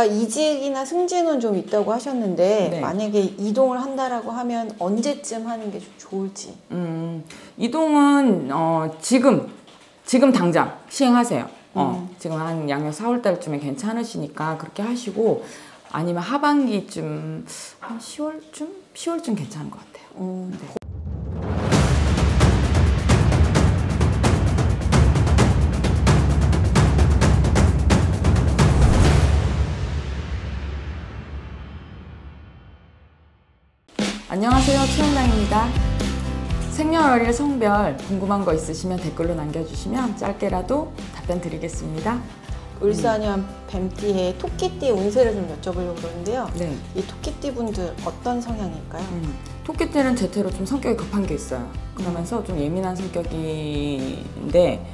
이직이나 승진은 좀 있다고 하셨는데 네. 만약에 이동을 한다라고 하면 언제쯤 하는 게 좀 좋을지. 이동은 지금 당장 시행하세요. 지금 한 양력 4월 달쯤에 괜찮으시니까 그렇게 하시고, 아니면 하반기쯤 한 10월쯤 괜찮은 것 같아요. 네. 안녕하세요, 최현당입니다. 생년월일, 성별 궁금한 거 있으시면 댓글로 남겨주시면 짧게라도 답변 드리겠습니다. 을사년 뱀띠의 토끼띠 운세를 좀 여쭤보려고 그러는데요. 네. 이 토끼띠 분들 어떤 성향일까요? 토끼띠는 제태로 좀 성격이 급한 게 있어요. 그러면서 좀 예민한 성격인데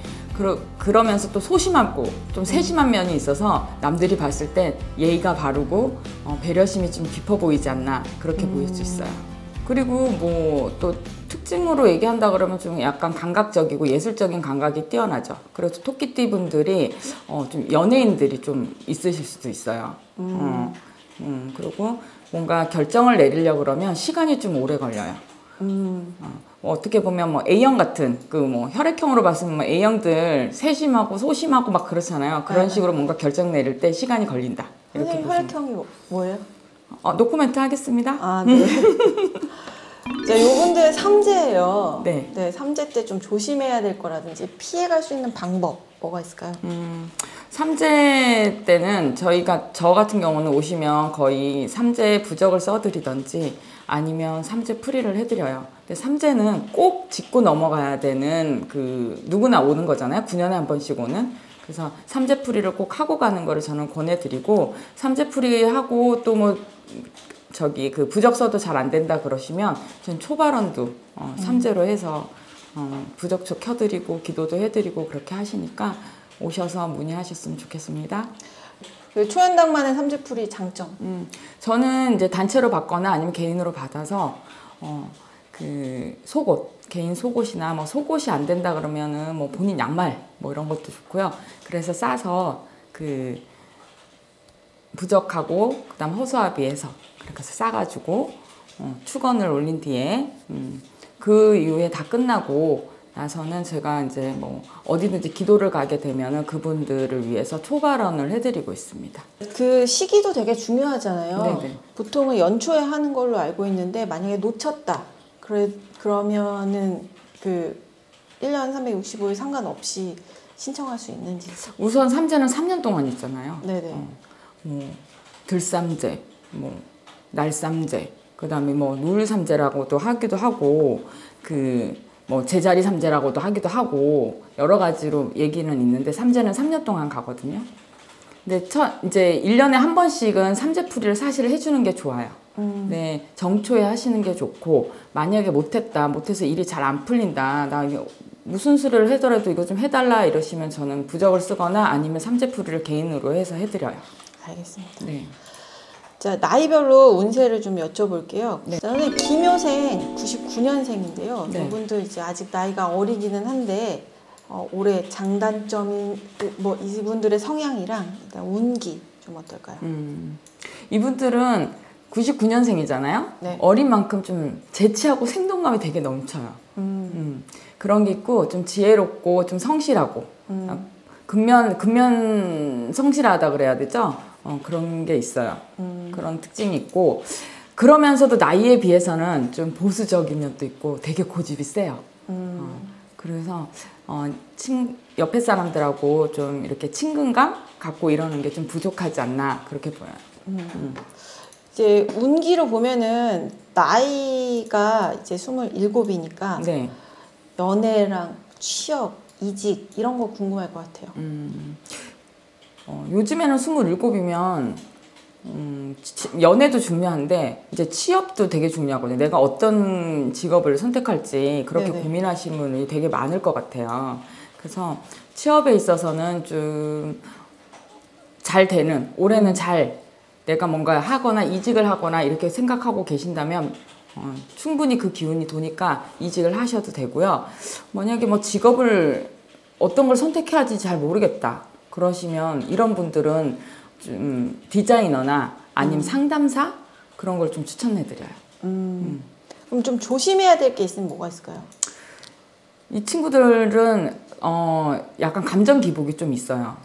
그러면서 또 소심하고 좀 세심한 면이 있어서 남들이 봤을 때 예의가 바르고 배려심이 좀 깊어 보이지 않나, 그렇게 보일 수 있어요. 그리고 뭐 또 특징으로 얘기한다 그러면 좀 약간 감각적이고 예술적인 감각이 뛰어나죠. 그래서 토끼띠 분들이 좀 연예인들이 좀 있으실 수도 있어요. 그리고 뭔가 결정을 내리려고 그러면 시간이 좀 오래 걸려요. 어떻게 보면 뭐 A형 같은 뭐 혈액형으로 봤으면 뭐 A형들 세심하고 소심하고 막 그렇잖아요. 그런 식으로 뭔가 결정 내릴 때 시간이 걸린다. 이렇게 선생님 혈액형이 뭐예요? 노코멘트 하겠습니다. 아, 네. 자, 요분들 삼재예요. 네. 네, 삼재 때 좀 조심해야 될 거라든지 피해갈 수 있는 방법 뭐가 있을까요? 삼재 때는 저 같은 경우는 오시면 거의 삼재 부적을 써드리던지 아니면 삼재 풀이를 해드려요. 근데 삼재는 꼭 짚고 넘어가야 되는 누구나 오는 거잖아요. 9년에 한 번씩 오는. 그래서 삼재 풀이를 꼭 하고 가는 거를 저는 권해드리고, 삼재 풀이하고 또 뭐 부적 써도 잘 안 된다 그러시면 전 초발언도 삼재로 해서 부적초 켜드리고 기도도 해드리고 그렇게 하시니까 오셔서 문의하셨으면 좋겠습니다. 초연당만의 삼재풀이 장점. 저는 이제 단체로 받거나 아니면 개인으로 받아서 속옷, 개인 속옷이나 뭐 속옷이 안 된다 그러면은 뭐 본인 양말 뭐 이런 것도 좋고요. 그래서 싸서 부적하고 그다음 허수아비에서 그렇게 해서 싸가지고 축원을 올린 뒤에 그 이후에 다 끝나고 나서는 제가 이제 뭐 어디든지 기도를 가게 되면은 그분들을 위해서 초발언을 해드리고 있습니다. 그 시기도 되게 중요하잖아요. 네네. 보통은 연초에 하는 걸로 알고 있는데 만약에 놓쳤다 그러면은 1년 365일 상관없이 신청할 수 있는지. 우선 삼재는 3년 동안 있잖아요. 네네. 들삼재, 날삼재, 그다음에 누울삼재라고도 하기도 하고 제자리 삼재라고도 하기도 하고 여러 가지로 얘기는 있는데, 삼재는 3년 동안 가거든요. 근데 이제 1년에 한 번씩은 삼재풀이를 사실 해주는 게 좋아요. 네, 정초에 하시는 게 좋고, 만약에 못해서 일이 잘 안 풀린다, 나 무슨 수를 하더라도 이거 좀 해달라 이러시면 저는 부적을 쓰거나 아니면 삼재풀이를 개인으로 해서 해드려요. 알겠습니다. 네. 자, 나이별로 운세를 좀 여쭤볼게요. 네. 저는 김효생 99년생인데요. 네. 이분도 이제 아직 나이가 어리기는 한데 올해 장단점인 이분들의 성향이랑 일단 운기 좀 어떨까요? 이분들은 99년생이잖아요. 네. 어린 만큼 좀 재치하고 생동감이 되게 넘쳐요. 그런 게 있고 좀 지혜롭고 좀 성실하고 근면 성실하다 그래야 되죠? 그런 게 있어요. 그런 특징이 있고, 그러면서도 나이에 비해서는 좀 보수적인 면도 있고 되게 고집이 세요. 그래서 옆에 사람들하고 좀 이렇게 친근감 갖고 이러는 게 좀 부족하지 않나, 그렇게 보여요. 이제 운기로 보면은 나이가 이제 27이니까 네. 연애랑 취업, 이직 이런 거 궁금할 것 같아요. 요즘에는 27이면 연애도 중요한데 이제 취업도 되게 중요하거든요. 내가 어떤 직업을 선택할지 그렇게 네네. 고민하시는 분이 되게 많을 것 같아요. 그래서 취업에 있어서는 좀 잘 되는, 올해는 내가 뭔가 하거나 이직을 하거나 이렇게 생각하고 계신다면 충분히 그 기운이 도니까 이직을 하셔도 되고요. 만약에 직업을 어떤 걸 선택해야 할지 잘 모르겠다 그러시면, 이런 분들은 좀 디자이너나 아니면 상담사 그런 걸 좀 추천해드려요. 그럼 좀 조심해야 될 게 있으면 뭐가 있을까요? 이 친구들은 약간 감정 기복이 좀 있어요.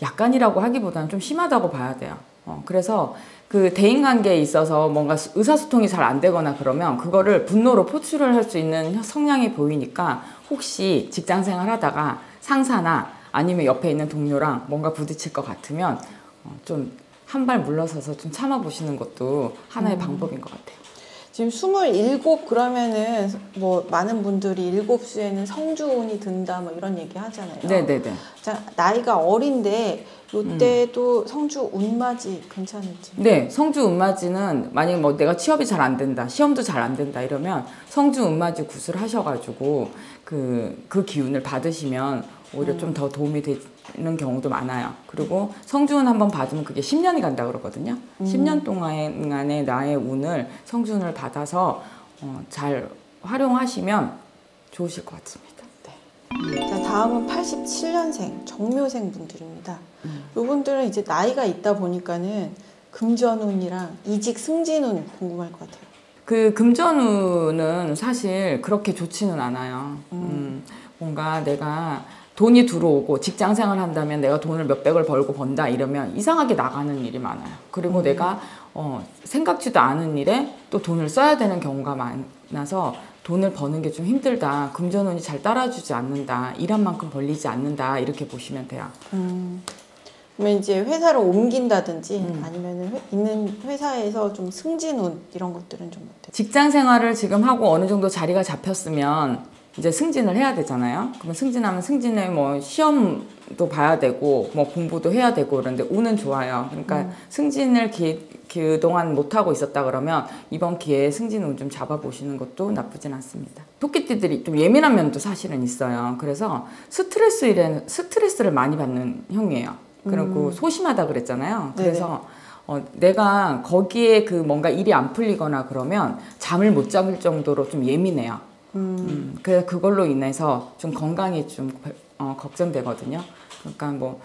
약간이라고 하기보다는 좀 심하다고 봐야 돼요. 그래서 그 대인관계에 있어서 뭔가 의사소통이 잘 안 되거나 그러면 그거를 분노로 포출을 할 수 있는 성향이 보이니까 혹시 직장생활 하다가 상사나 아니면 옆에 있는 동료랑 뭔가 부딪힐 것 같으면 좀 한 발 물러서서 좀 참아보시는 것도 하나의 방법인 것 같아요. 지금 27 그러면은 뭐 많은 분들이 7수에는 성주운이 든다 뭐 이런 얘기 하잖아요. 네네네. 자, 나이가 어린데 요때도 성주 운맞이 괜찮을지? 네, 성주 운맞이는 만약에 뭐 내가 취업이 잘 안 된다, 시험도 잘 안 된다 이러면 성주 운맞이 굿을 하셔가지고 그 기운을 받으시면 오히려 좀 더 도움이 되는 경우도 많아요. 그리고 성주운 한번 받으면 그게 10년이 간다 그러거든요. 10년 동안의 나의 운을 성주운을 받아서 잘 활용하시면 좋으실 것 같습니다. 자, 다음은 87년생 정묘생 분들입니다. 이분들은 이제 나이가 있다 보니까는 금전운이랑 이직 승진운 궁금할 것 같아요. 그 금전운은 사실 그렇게 좋지는 않아요. 뭔가 내가 돈이 들어오고 직장 생활 한다면 내가 돈을 몇백을 벌고 번다 이러면 이상하게 나가는 일이 많아요. 그리고 내가 생각지도 않은 일에 또 돈을 써야 되는 경우가 많아서 돈을 버는 게 좀 힘들다. 금전운이 잘 따라주지 않는다. 일한 만큼 벌리지 않는다. 이렇게 보시면 돼요. 그러면 이제 회사를 옮긴다든지 아니면 있는 회사에서 좀 승진운 이런 것들은 좀 어때요? 직장 생활을 지금 하고 어느 정도 자리가 잡혔으면 이제 승진을 해야 되잖아요. 그러면 승진하면 승진에 뭐 시험도 봐야 되고 뭐 공부도 해야 되고 그런데 운은 좋아요. 그러니까 승진을 그동안 못하고 있었다 그러면 이번 기회에 승진운 좀 잡아보시는 것도 나쁘진 않습니다. 토끼띠들이 좀 예민한 면도 사실은 있어요. 그래서 스트레스를 많이 받는 형이에요. 그리고 소심하다 그랬잖아요. 그래서 내가 거기에 그 뭔가 일이 안 풀리거나 그러면 잠을 못 잡을 정도로 좀 예민해요. 그래서 그걸로 인해서 좀 건강이 좀 걱정되거든요. 그러니까 뭐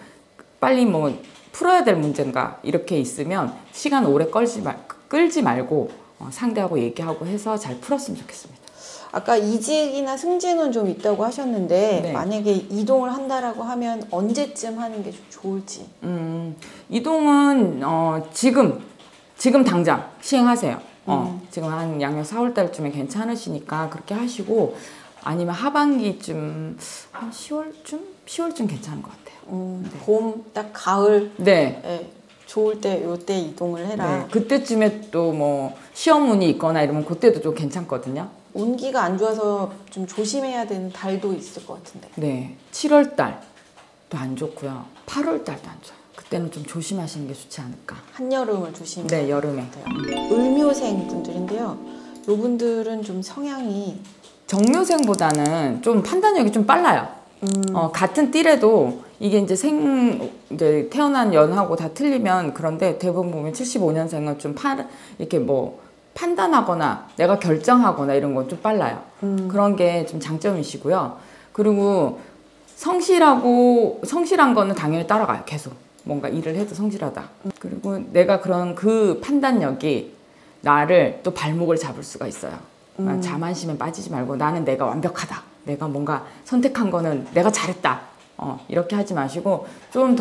빨리 뭐 풀어야 될 문제인가 이렇게 있으면 시간 오래 끌지 말고 상대하고 얘기하고 해서 잘 풀었으면 좋겠습니다. 아까 이직이나 승진은 좀 있다고 하셨는데 네. 만약에 이동을 한다라고 하면 언제쯤 하는 게 좀 좋을지? 이동은 지금 당장 시행하세요. 지금 한 양력 4월 달쯤에 괜찮으시니까 그렇게 하시고 아니면 하반기쯤 한 10월쯤 괜찮은 것 같아요. 네. 봄, 딱 가을 네. 네, 좋을 때 요때 이동을 해라. 네. 그때쯤에 또 뭐 시험운이 있거나 이러면 그때도 좀 괜찮거든요. 운기가 안 좋아서 좀 조심해야 되는 달도 있을 것 같은데. 네. 7월 달도 안 좋고요. 8월 달도 안 좋아요. 그때는 좀 조심하시는 게 좋지 않을까. 한여름을 조심해야 네, 여름에. 을묘생 분들인데요. 요분들은 좀 성향이 정묘생보다는 좀 판단력이 좀 빨라요. 같은 띠래도 이게 이제 태어난 연하고 다 틀리면 그런데 대부분 보면 75년생은 좀 이렇게 뭐 판단하거나 내가 결정하거나 이런 건 좀 빨라요. 그런 게 좀 장점이시고요. 그리고 성실한 거는 당연히 따라가요. 계속. 뭔가 일을 해도 성실하다. 그리고 내가 그런 그 판단력이 나를 또 발목을 잡을 수가 있어요. 자만심에 빠지지 말고 나는 내가 완벽하다. 내가 뭔가 선택한 거는 내가 잘했다. 이렇게 하지 마시고 조금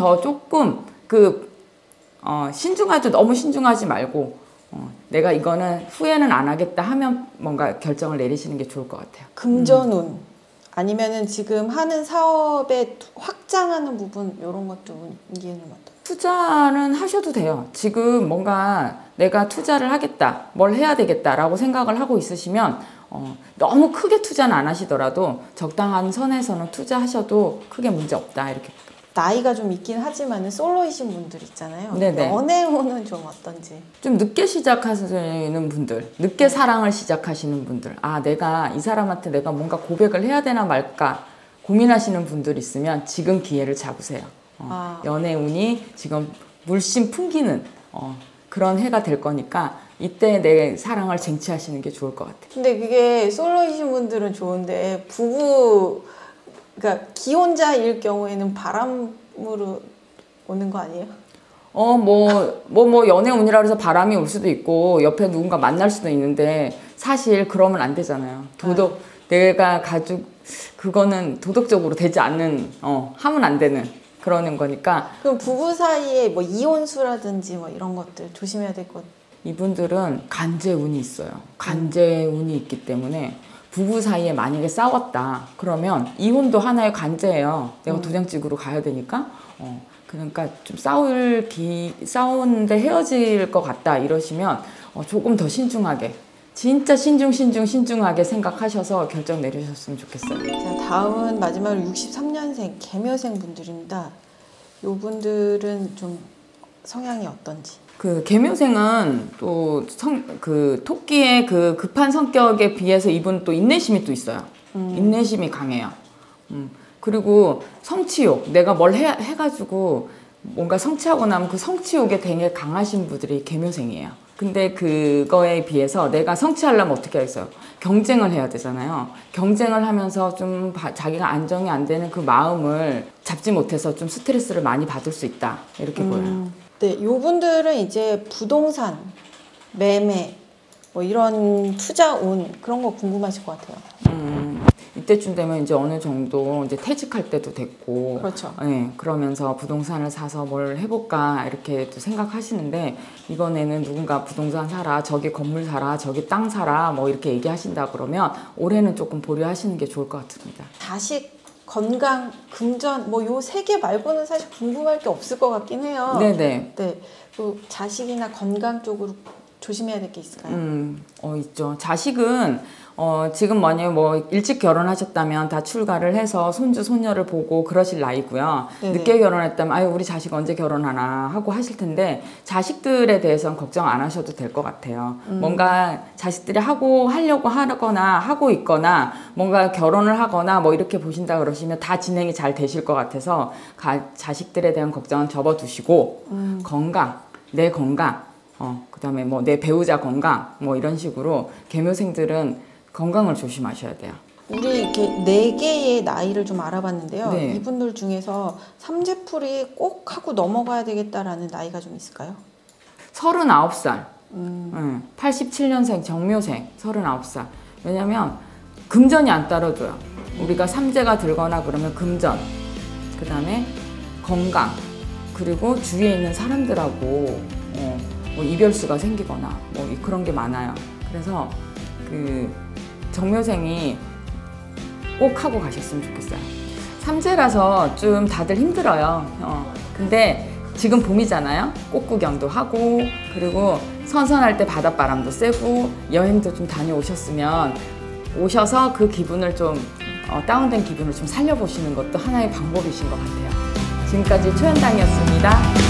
너무 신중하지 말고 내가 이거는 후회는 안 하겠다 하면 뭔가 결정을 내리시는 게 좋을 것 같아요. 금전운 아니면은 지금 하는 사업에 확장하는 부분 이런 것도 운기에는 어떨까요? 투자는 하셔도 돼요. 지금 뭔가 내가 투자를 하겠다, 뭘 해야 되겠다라고 생각을 하고 있으시면 너무 크게 투자는 안 하시더라도 적당한 선에서는 투자하셔도 크게 문제 없다 이렇게. 나이가 좀 있긴 하지만 솔로이신 분들 있잖아요. 네네. 연애운은 좀 어떤지. 좀 늦게 시작하시는 분들, 늦게 사랑을 시작하시는 분들, 내가 이 사람한테 내가 뭔가 고백을 해야 되나 말까 고민하시는 분들 있으면 지금 기회를 잡으세요. 연애운이 지금 물씬 풍기는 그런 해가 될 거니까 이때 내 사랑을 쟁취하시는 게 좋을 것 같아요. 근데 그게 솔로이신 분들은 좋은데 그러니까 기혼자일 경우에는 바람으로 오는 거 아니에요? 연애 운이라 그래서 바람이 올 수도 있고 옆에 누군가 만날 수도 있는데 사실 그러면 안 되잖아요. 내가 그거는 도덕적으로 되지 않는, 하면 안 되는 그러는 거니까. 그럼 부부 사이에 뭐 이혼수라든지 뭐 이런 것들 조심해야 될 것. 이분들은 간제운이 있어요. 간제운이 있기 때문에 부부 사이에 만약에 싸웠다 그러면 이혼도 하나의 간제예요. 내가 도장직으로 가야 되니까. 그러니까 좀 싸우는데 헤어질 것 같다 이러시면 조금 더 신중하게, 진짜 신중하게 생각하셔서 결정 내리셨으면 좋겠어요. 자, 다음은 마지막으로 63년생 개묘생 분들입니다. 요 분들은 좀 성향이 어떤지. 그 개묘생은 또 토끼의 그 급한 성격에 비해서 이분 또 인내심이 또 있어요. 인내심이 강해요. 그리고 성취욕, 내가 뭘 해가지고 뭔가 성취하고 나면 그 성취욕에 되게 강하신 분들이 개묘생이에요. 근데 그거에 비해서 내가 성취하려면 어떻게 하겠어요? 경쟁을 해야 되잖아요. 경쟁을 하면서 좀 자기가 안정이 안 되는 그 마음을 잡지 못해서 좀 스트레스를 많이 받을 수 있다. 이렇게 보여요. 네, 요 분들은 이제 부동산, 매매, 뭐 이런 투자 운 그런 거 궁금하실 것 같아요. 이때쯤 되면 이제 어느 정도 이제 퇴직할 때도 됐고, 그렇죠. 네, 그러면서 부동산을 사서 뭘 해볼까 이렇게 또 생각하시는데, 이번에는 누군가 부동산 사라, 저기 건물 사라, 저기 땅 사라 뭐 이렇게 얘기하신다 그러면 올해는 조금 보류하시는 게 좋을 것 같습니다. 자식, 건강, 금전 뭐 요 세 개 말고는 사실 궁금할 게 없을 것 같긴 해요. 네네. 네, 그 자식이나 건강 쪽으로 조심해야 될 게 있을까요? 있죠. 자식은 지금 만약에 뭐 일찍 결혼하셨다면 다 출가를 해서 손주 손녀를 보고 그러실 나이고요. 네네. 늦게 결혼했다면 아유 우리 자식 언제 결혼하나 하고 하실 텐데 자식들에 대해서는 걱정 안 하셔도 될 것 같아요. 뭔가 자식들이 하려고 하거나 하고 있거나 뭔가 결혼을 하거나 뭐 이렇게 보신다 그러시면 다 진행이 잘 되실 것 같아서 자식들에 대한 걱정은 접어두시고 내 건강 그다음에 뭐 내 배우자 건강 뭐 이런 식으로 개묘생들은 건강을 조심하셔야 돼요. 우리 이렇게 4개의 나이를 좀 알아봤는데요. 네. 이분들 중에서 삼재풀이 꼭 하고 넘어가야 되겠다라는 나이가 좀 있을까요? 39살. 87년생 정묘생 39살. 왜냐면 금전이 안 따라줘요. 우리가 삼재가 들거나 그러면 금전, 그다음에 건강, 그리고 주위에 있는 사람들하고 뭐 이별수가 생기거나 뭐 그런 게 많아요. 그래서 그 정묘생이 꼭 하고 가셨으면 좋겠어요. 삼재라서 좀 다들 힘들어요. 근데 지금 봄이잖아요. 꽃구경도 하고 그리고 선선할 때 바닷바람도 쐬고 여행도 좀 오셔서 그 기분을 좀 다운된 기분을 좀 살려보시는 것도 하나의 방법이신 것 같아요. 지금까지 초연당이었습니다.